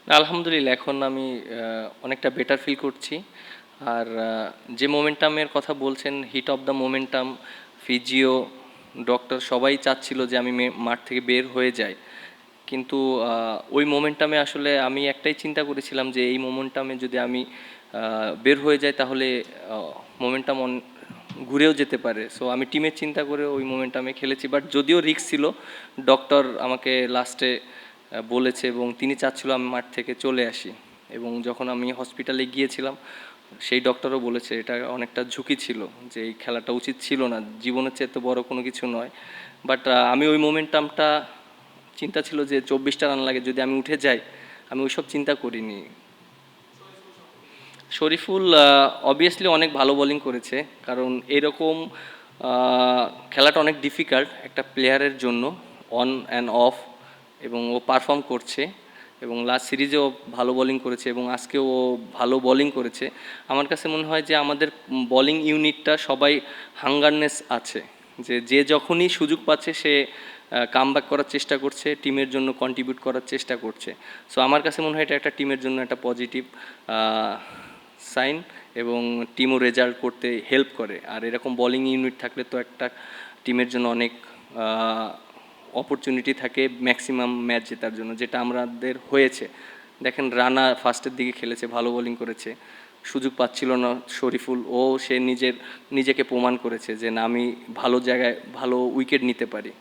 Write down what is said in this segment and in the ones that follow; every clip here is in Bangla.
না, আলহামদুলিল্লাহ এখন আমি অনেকটা বেটার ফিল করছি। আর যে মোমেন্টামের কথা বলছেন, heat of the momentum, physio, doctor সবাই চাচ্ছিল যে আমি মাঠ থেকে বের হয়ে যাই। কিন্তু ওই মোমেন্টামে আসলে আমি একটাই চিন্তা করেছিলাম যে এই মোমেন্টামে যদি আমি বের হয়ে যাই তাহলে মোমেন্টাম ঘুরেও যেতে পারে। সো আমি টিমের চিন্তা করে ওই মোমেন্টামে খেলেছি, বাট যদিও রিস্ক ছিল, ডক্টর আমাকে লাস্টে বলেছে এবং তিনি চাচ্ছিল আমি মাঠ থেকে চলে আসি। এবং যখন আমি হসপিটালে গিয়েছিলাম, সেই ডক্টরও বলেছে এটা অনেকটা ঝুঁকি ছিল, যে এই খেলাটা উচিত ছিল না, জীবনের চেয়ে তো বড় কোনো কিছু নয়। বাট আমি ওই মোমেন্টামটা, চিন্তা ছিল যে 24টা রান লাগে, যদি আমি উঠে যাই, আমি ওইসব চিন্তা করিনি। শরীফুল অবভিয়াসলি অনেক ভালো বোলিং করেছে, কারণ এরকম খেলাটা অনেক ডিফিকাল্ট একটা প্লেয়ারের জন্য, অন অ্যান্ড অফ, এবং ও পারফর্ম করছে। এবং লাস্ট সিরিজেও ভালো বোলিং করেছে এবং আজকেও ও ভালো বোলিং করেছে। আমার কাছে মনে হয় যে আমাদের বোলিং ইউনিটটা সবাই হাঙ্গারনেস আছে, যে যে যখনই সুযোগ পাচ্ছে সে কামব্যাক করার চেষ্টা করছে, টিমের জন্য কন্ট্রিবিউট করার চেষ্টা করছে। সো আমার কাছে মনে হয় এটা একটা টিমের জন্য একটা পজিটিভ সাইন, এবং টিমও রেজাল্ট করতে হেল্প করে। আর এরকম বোলিং ইউনিট থাকলে তো একটা টিমের জন্য অনেক অপরচুনিটি থাকে ম্যাক্সিমাম ম্যাচ জেতার জন্য, যেটা আমাদের হয়েছে। দেখেন, রানা ফার্স্টের দিকে খেলেছে, ভালো বোলিং করেছে, সুযোগ পাচ্ছিল না শরীফুল, ও সে নিজেকে প্রমাণ করেছে যে না, আমি ভালো জায়গায় ভালো উইকেট নিতে পারি।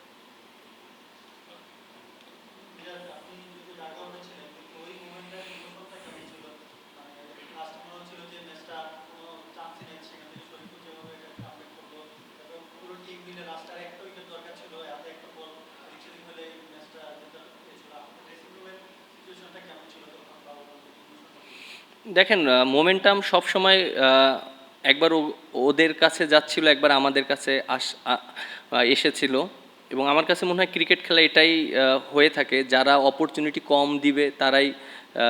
দেখেন, মোমেন্টাম সব সময় একবার ওদের কাছে যাচ্ছিল, একবার আমাদের কাছে এসেছিল। এবং আমার কাছে মনে হয় ক্রিকেট খেলা এটাই হয়ে থাকে, যারা অপরচুনিটি কম দিবে তারাই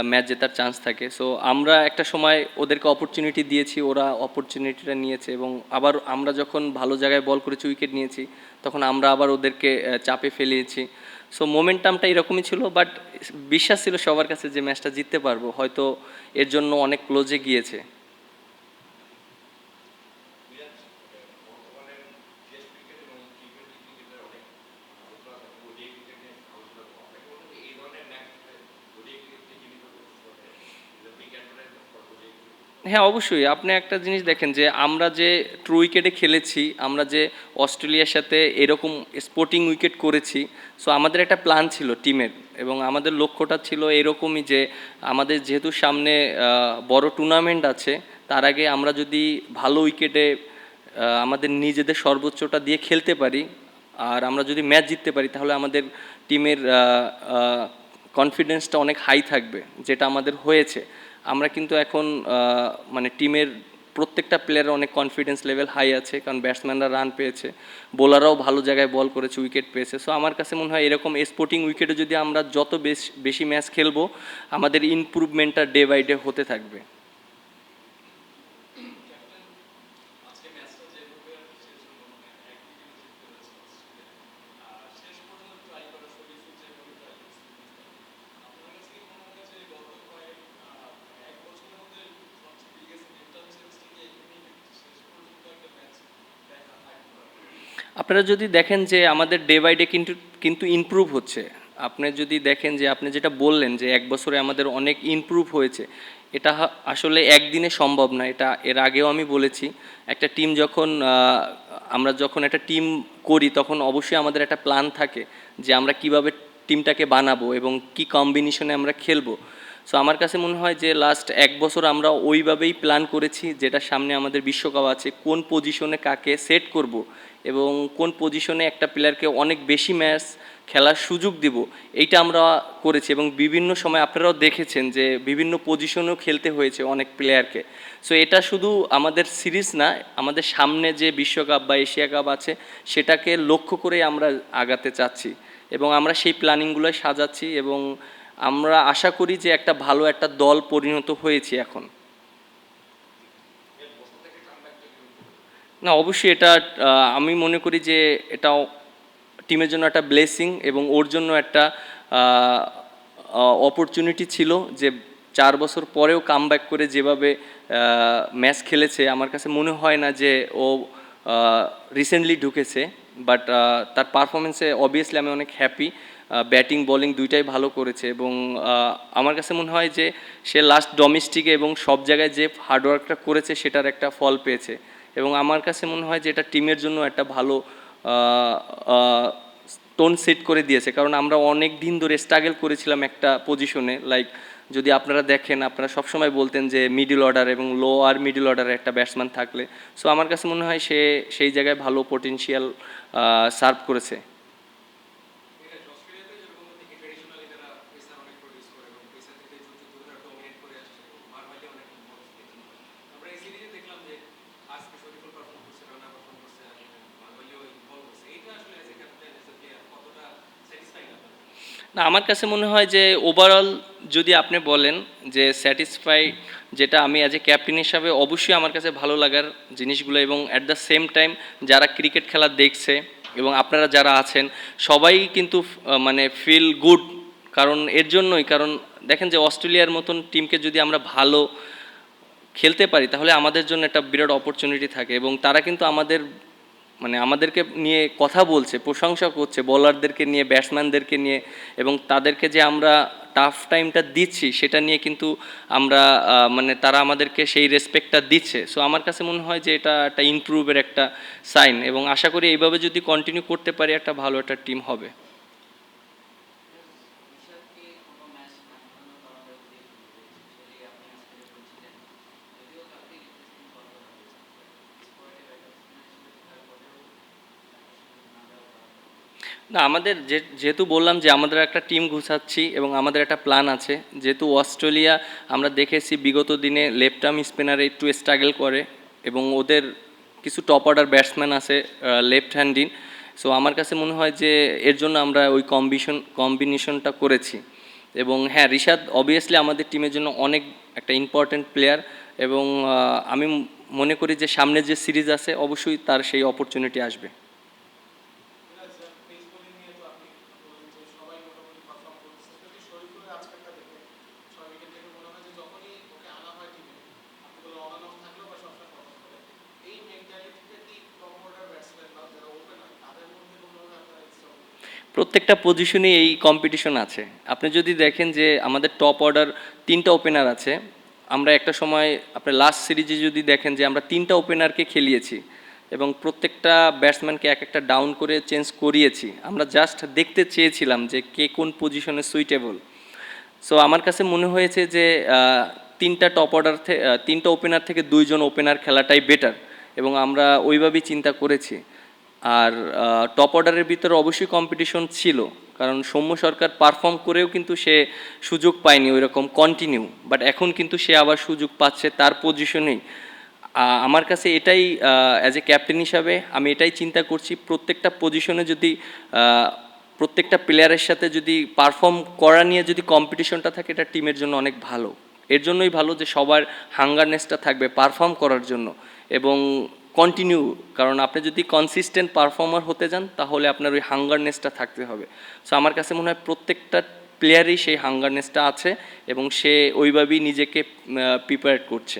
ম্যাচ জেতার চান্স থাকে। সো আমরা একটা সময় ওদেরকে অপরচুনিটি দিয়েছি, ওরা অপরচুনিটিটা নিয়েছে, এবং আবার আমরা যখন ভালো জায়গায় বল করেছি, উইকেট নিয়েছি, তখন আমরা আবার ওদেরকে চাপে ফেলিয়েছি। সো মোমেন্টামটা এরকমই ছিল, বাট বিশ্বাস ছিল সবার কাছে যে ম্যাচটা জিততে পারবো, হয়তো এর জন্য অনেক ক্লোজে গিয়েছে। হ্যাঁ, অবশ্যই। আপনি একটা জিনিস দেখেন যে আমরা যে ট্রু উইকেটে খেলেছি, আমরা যে অস্ট্রেলিয়ার সাথে এরকম স্পোর্টিং উইকেট করেছি, সো আমাদের একটা প্ল্যান ছিল টিমের, এবং আমাদের লক্ষ্যটা ছিল এরকমই যে আমাদের যেহেতু সামনে বড় টুর্নামেন্ট আছে, তার আগে আমরা যদি ভালো উইকেটে আমাদের নিজেদের সর্বোচ্চটা দিয়ে খেলতে পারি, আর আমরা যদি ম্যাচ জিততে পারি, তাহলে আমাদের টিমের কনফিডেন্সটা অনেক হাই থাকবে, যেটা আমাদের হয়েছে। আমরা কিন্তু এখন মানে টিমের প্রত্যেকটা প্লেয়ারের অনেক কনফিডেন্স লেভেল হাই আছে, কারণ ব্যাটসম্যানরা রান পেয়েছে, বোলাররাও ভালো জায়গায় বল করেছে, উইকেট পেয়েছে। সো আমার কাছে মনে হয় এরকম স্পোর্টিং উইকেটে যদি আমরা যত বেশি ম্যাচ খেলবো, আমাদের ইমপ্রুভমেন্টটা ডে বাই ডে হতে থাকবে। আপনারা যদি দেখেন যে আমাদের ডে বাই ডে কিন্তু কিন্তু ইমপ্রুভ হচ্ছে। আপনি যদি দেখেন যে আপনি যেটা বললেন যে 1 বছরে আমাদের অনেক ইমপ্রুভ হয়েছে, এটা আসলে একদিনে সম্ভব না। এটা এর আগেও আমি বলেছি, একটা টিম যখন আমরা যখন একটা টিম করি, তখন অবশ্যই আমাদের একটা প্ল্যান থাকে যে আমরা কিভাবে টিমটাকে বানাবো এবং কি কম্বিনেশনে আমরা খেলবো। সো আমার কাছে মনে হয় যে লাস্ট 1 বছর আমরা ওইভাবেই প্ল্যান করেছি, যেটা সামনে আমাদের বিশ্বকাপ আছে, কোন পজিশনে কাকে সেট করব এবং কোন পজিশনে একটা প্লেয়ারকে অনেক বেশি ম্যাচ খেলার সুযোগ দিব, এইটা আমরা করেছি। এবং বিভিন্ন সময় আপনারাও দেখেছেন যে বিভিন্ন পজিশনেও খেলতে হয়েছে অনেক প্লেয়ারকে। সো এটা শুধু আমাদের সিরিজ না, আমাদের সামনে যে বিশ্বকাপ বা এশিয়া কাপ আছে, সেটাকে লক্ষ্য করে আমরা আগাতে চাচ্ছি, এবং আমরা সেই প্ল্যানিংগুলোই সাজাচ্ছি, এবং আমরা আশা করি যে একটা ভালো একটা দল পরিণত হয়েছি এখন। না, অবশ্যই এটা আমি মনে করি যে এটা টিমের জন্য একটা ব্লেসিং, এবং ওর জন্য একটা অপরচুনিটি ছিল যে 4 বছর পরেও কামব্যাক করে যেভাবে ম্যাচ খেলেছে, আমার কাছে মনে হয় না যে ও রিসেন্টলি ঢুকেছে। বাট তার পারফরমেন্সে অবভিয়াসলি আমি অনেক হ্যাপি। ব্যাটিং বোলিং দুইটাই ভালো করেছে এবং আমার কাছে মনে হয় যে সে লাস্ট ডোমেস্টিকে এবং সব জায়গায় যে হার্ডওয়ার্কটা করেছে সেটার একটা ফল পেয়েছে। এবং আমার কাছে মনে হয় যে এটা টিমের জন্য একটা ভালো টোন সেট করে দিয়েছে, কারণ আমরা অনেক দিন ধরে স্ট্রাগল করেছিলাম একটা পজিশনে। লাইক যদি আপনারা দেখেন, আপনারা সবসময় বলতেন যে মিডল অর্ডার এবং লো আর মিডল অর্ডারে একটা ব্যাটসম্যান থাকলে। সো আমার কাছে মনে হয় সে সেই জায়গায় ভালো পটেনশিয়াল সার্ভ করেছে। না, আমার কাছে মনে হয় যে ওভারঅল যদি আপনি বলেন যে স্যাটিসফাই, যেটা আমি অ্যাজ এ ক্যাপ্টেন হিসাবে অবশ্যই আমার কাছে ভালো লাগার জিনিসগুলো, এবং অ্যাট দ্য সেম টাইম যারা ক্রিকেট খেলা দেখছে এবং আপনারা যারা আছেন সবাই কিন্তু মানে ফিল গুড। কারণ এর জন্যই, কারণ দেখেন যে অস্ট্রেলিয়ার মতন টিমকে যদি আমরা ভালো খেলতে পারি তাহলে আমাদের জন্য একটা বিরাট অপরচুনিটি থাকে, এবং তারা কিন্তু আমাদেরকে নিয়ে কথা বলছে, প্রশংসা করছে বোলারদেরকে নিয়ে, ব্যাটসম্যানদেরকে নিয়ে, এবং তাদেরকে যে আমরা টাফ টাইমটা দিচ্ছি সেটা নিয়ে কিন্তু আমরা তারা আমাদেরকে সেই রেসপেক্টটা দিচ্ছে। সো আমার কাছে মনে হয় যে এটা একটা ইমপ্রুভের একটা সাইন, এবং আশা করি এইভাবে যদি কন্টিনিউ করতে পারি একটা ভালো একটা টিম হবে। না, আমাদের যেহেতু বললাম যে আমাদের একটা টিম গুছাচ্ছি এবং আমাদের একটা প্ল্যান আছে। যেহেতু অস্ট্রেলিয়া আমরা দেখেছি বিগত দিনে লেফট আর্ম স্পিনারে একটু স্ট্রাগল করে, এবং ওদের কিছু টপ অর্ডার ব্যাটসম্যান আছে লেফট হ্যান্ডিং। সো আমার কাছে মনে হয় যে এর জন্য আমরা ওই কম্বিনেশনটা করেছি। এবং হ্যাঁ, রিশাদ অবভিয়াসলি আমাদের টিমের জন্য অনেক একটা ইম্পর্ট্যান্ট প্লেয়ার, এবং আমি মনে করি যে সামনে যে সিরিজ আছে অবশ্যই তার সেই অপরচুনিটি আসবে। প্রত্যেকটা পজিশনে এই কম্পিটিশন আছে। আপনি যদি দেখেন যে আমাদের টপ অর্ডার 3টা ওপেনার আছে। আমরা একটা সময় আপনার লাস্ট সিরিজে যদি দেখেন যে আমরা 3টা ওপেনারকে খেলিয়েছি এবং প্রত্যেকটা ব্যাটসম্যানকে এক একটা ডাউন করে চেঞ্জ করিয়েছি। আমরা জাস্ট দেখতে চেয়েছিলাম যে কে কোন পজিশনে সুইটেবল। সো আমার কাছে মনে হয়েছে যে 3টা টপ অর্ডার 3টা ওপেনার থেকে 2জন ওপেনার খেলাটাই বেটার, এবং আমরা ওইভাবেই চিন্তা করেছি। আর টপ অর্ডারের ভিতরে অবশ্যই কম্পিটিশন ছিল, কারণ সৌম্য সরকার পারফর্ম করেও কিন্তু সে সুযোগ পায়নি ওই রকম কন্টিনিউ, বাট এখন কিন্তু সে আবার সুযোগ পাচ্ছে তার পজিশনেই। আমার কাছে এটাই অ্যাজ এ ক্যাপ্টেন হিসাবে আমি এটাই চিন্তা করছি, প্রত্যেকটা পজিশনে যদি প্রত্যেকটা প্লেয়ারের সাথে যদি পারফর্ম করা নিয়ে যদি কম্পিটিশনটা থাকে, এটা টিমের জন্য অনেক ভালো। এর জন্যই ভালো যে সবার হাঙ্গারনেসটা থাকবে পারফর্ম করার জন্য এবং কন্টিনিউ। কারণ আপনি যদি কনসিস্টেন্ট পারফর্মার হতে যান তাহলে আপনার ওই হাঙ্গারনেসটা থাকতে হবে। সো আমার কাছে মনে হয় প্রত্যেকটা প্লেয়ারই সেই হাঙ্গারনেসটা আছে এবং সে ওইভাবেই নিজেকে প্রিপেয়ার করছে।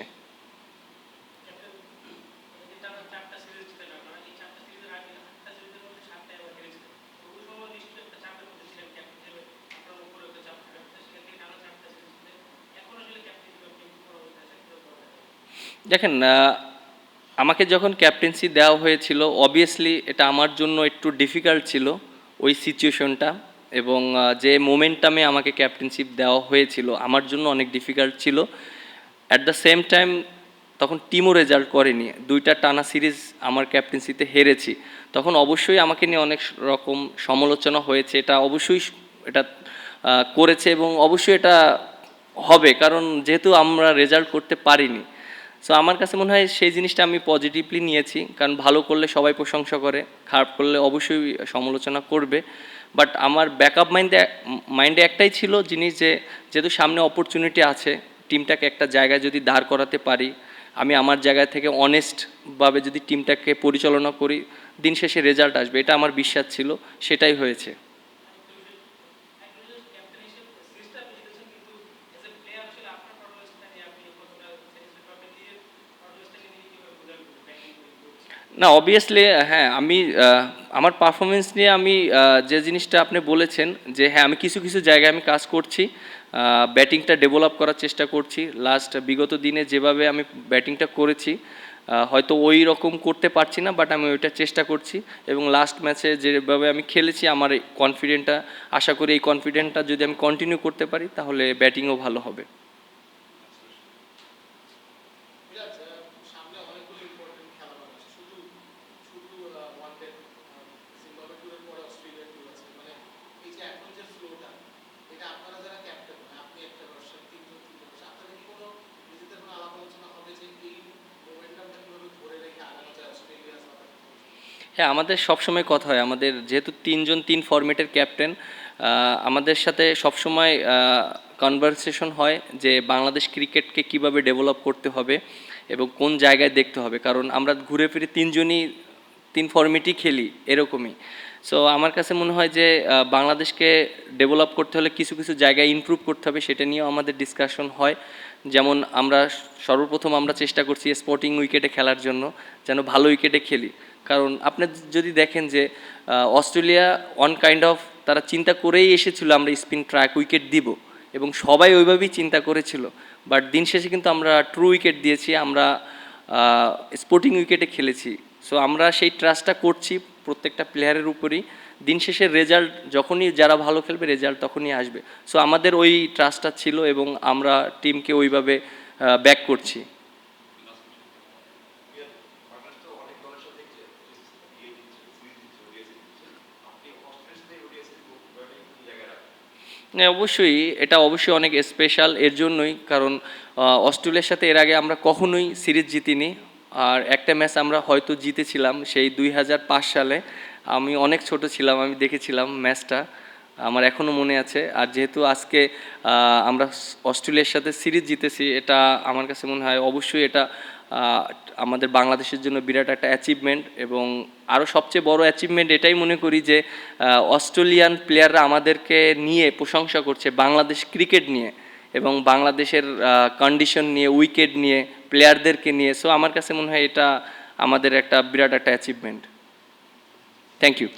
দেখেন, আমাকে যখন ক্যাপ্টেন্সি দেওয়া হয়েছিল অবভিয়াসলি এটা আমার জন্য একটু ডিফিকাল্ট ছিল ওই সিচুয়েশনটা, এবং যে মোমেন্টামে আমাকে ক্যাপ্টেনশিপ দেওয়া হয়েছিল আমার জন্য অনেক ডিফিকাল্ট ছিল। অ্যাট দ্য সেম টাইম তখন টিমও রেজাল্ট করেনি, 2টা টানা সিরিজ আমার ক্যাপ্টেন্সিতে হেরেছি। তখন অবশ্যই আমাকে নিয়ে অনেক রকম সমালোচনা হয়েছে, এটা অবশ্যই এটা করেছে এবং অবশ্যই এটা হবে, কারণ যেহেতু আমরা রেজাল্ট করতে পারিনি। সো আমার কাছে মনে হয় সেই জিনিসটা আমি পজিটিভলি নিয়েছি, কারণ ভালো করলে সবাই প্রশংসা করে, খারাপ করলে অবশ্যই সমালোচনা করবে। বাট আমার ব্যাকআপ মাইন্ডে একটাই ছিল জিনিস, যে যেহেতু সামনে অপরচুনিটি আছে, টিমটাকে একটা জায়গায় যদি দাঁড় করাতে পারি, আমি আমার জায়গা থেকে অনেস্টভাবে যদি টিমটাকে পরিচালনা করি, দিন শেষে রেজাল্ট আসবে, এটা আমার বিশ্বাস ছিল, সেটাই হয়েছে। না অবভিয়াসলি হ্যাঁ আমি আমার পারফরমেন্স নিয়ে আমি যে জিনিসটা আপনি বলেছেন যে হ্যাঁ আমি কিছু কিছু জায়গায় আমি কাজ করছি, ব্যাটিংটা ডেভেলপ করার চেষ্টা করছি। লাস্ট বিগত দিনে যেভাবে আমি ব্যাটিংটা করেছি হয়তো ওই রকম করতে পারছি না, বাট আমি ওইটা চেষ্টা করছি। এবং লাস্ট ম্যাচে যেভাবে আমি খেলেছি আমার এই কনফিডেন্টটা, আশা করি এই কনফিডেন্টটা যদি আমি কন্টিনিউ করতে পারি তাহলে ব্যাটিংও ভালো হবে। মিরাজ, সামনে অনেকগুলো ইম্পর্টেন্ট খেলা আছে, শুধু শুধু ওয়ান ডে জিম্বাবুয়ে ট্যুরের পরে অস্ট্রেলিয়া ট্যুর আছে, মানে এই যে এখন যে ফ্লোটা, এটা আপনারা যারা ক্যাপ্টেন, মানে আপনি একটা বর্ষের তিনজন বর্ষে, আপনাদের কি কোনো নিজেদের কোনো আলাপ আলোচনা হবে যে এই মোমেন্টামটা কিভাবে ধরে রেখে আগানো যায় অস্ট্রেলিয়া সাউথ আফ্রিকা? হ্যাঁ আমাদের সবসময় কথা হয়, আমাদের যেহেতু তিনজন তিন ফরম্যাটের ক্যাপ্টেন, আমাদের সাথে সবসময় কনভারসেশন হয় যে বাংলাদেশ ক্রিকেটকে কিভাবে ডেভেলপ করতে হবে এবং কোন জায়গায় দেখতে হবে, কারণ আমরা ঘুরে ফিরে তিনজনই তিন ফরম্যাটই খেলি এরকমই। সো আমার কাছে মনে হয় যে বাংলাদেশকে ডেভেলপ করতে হলে কিছু কিছু জায়গায় ইমপ্রুভ করতে হবে, সেটা নিয়েও আমাদের ডিসকাশন হয়। যেমন আমরা সর্বপ্রথম আমরা চেষ্টা করছি স্পোর্টিং উইকেটে খেলার জন্য, যেন ভালো উইকেটে খেলি। কারণ আপনি যদি দেখেন যে অস্ট্রেলিয়া অন কাইন্ড অফ তারা চিন্তা করেই এসেছিল আমরা স্পিন ট্র্যাক উইকেট দিব, এবং সবাই ওইভাবেই চিন্তা করেছিল। বাট দিন শেষে কিন্তু আমরা ট্রু উইকেট দিয়েছি, আমরা স্পোর্টিং উইকেটে খেলেছি। সো আমরা সেই ট্রাস্টটা করছি প্রত্যেকটা প্লেয়ারের উপরই। দিন শেষে রেজাল্ট যখনই যারা ভালো খেলবে রেজাল্ট তখনই আসবে। সো আমাদের ওই ট্রাস্টটা ছিল এবং আমরা টিমকে ওইভাবে ব্যাক করছি। হ্যাঁ অবশ্যই, এটা অবশ্যই অনেক স্পেশাল এর জন্যই, কারণ অস্ট্রেলিয়ার সাথে এর আগে আমরা কখনোই সিরিজ জিতিনি। আর একটা ম্যাচ আমরা হয়তো জিতেছিলাম সেই 2005 সালে, আমি অনেক ছোট ছিলাম, আমি দেখেছিলাম ম্যাচটা, আমার এখনও মনে আছে। আর যেহেতু আজকে আমরা অস্ট্রেলিয়ার সাথে সিরিজ জিতেছি, এটা আমার কাছে মনে হয় অবশ্যই এটা আহ, আমাদের বাংলাদেশের জন্য বিরাট একটা অ্যাচিভমেন্ট। এবং আরও সবচেয়ে বড় অ্যাচিভমেন্ট এটাই মনে করি যে অস্ট্রেলিয়ান প্লেয়াররা আমাদেরকে নিয়ে প্রশংসা করছে বাংলাদেশ ক্রিকেট নিয়ে এবং বাংলাদেশের কন্ডিশন নিয়ে, উইকেট নিয়ে, প্লেয়ারদেরকে নিয়ে। সো আমার কাছে মনে হয় এটা আমাদের একটা বিরাট একটা অ্যাচিভমেন্ট। Thank you.